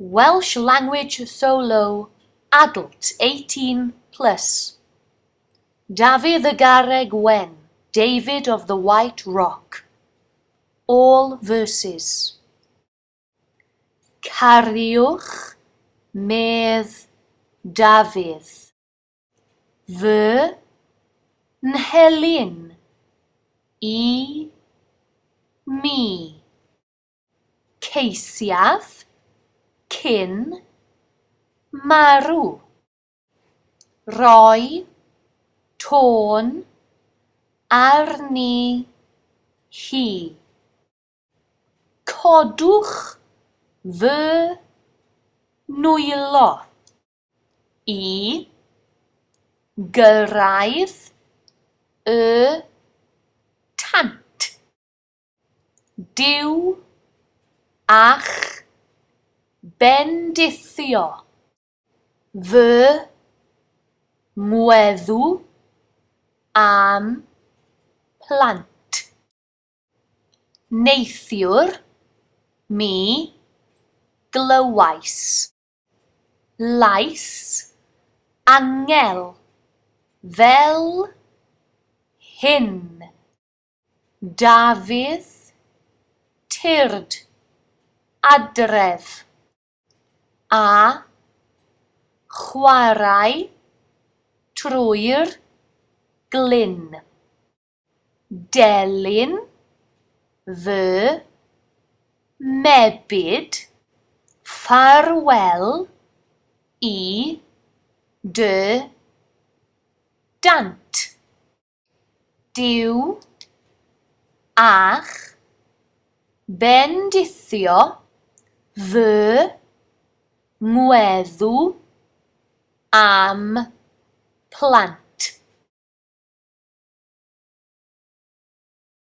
Welsh Language Solo, Adult 18 plus. Dafydd y Garreg Wen, David of the White Rock. All verses. Cariwch medd Dafydd. Fy nhelyn I mi. Ceisiaf cyn marw. Roi tôn arni hi. Codwch fy nwylo I gyrraedd y tant. Dyw a'ch bendithio fy mweddw am plant. Neithiwr mi glywais. Lais angel fel hyn. Dafydd tyrd adref a chwarae trwy'r glyn. Delyn fy mebyd ffarwel I dy dant. Dyw a'ch bendithio fy mweddw am plant.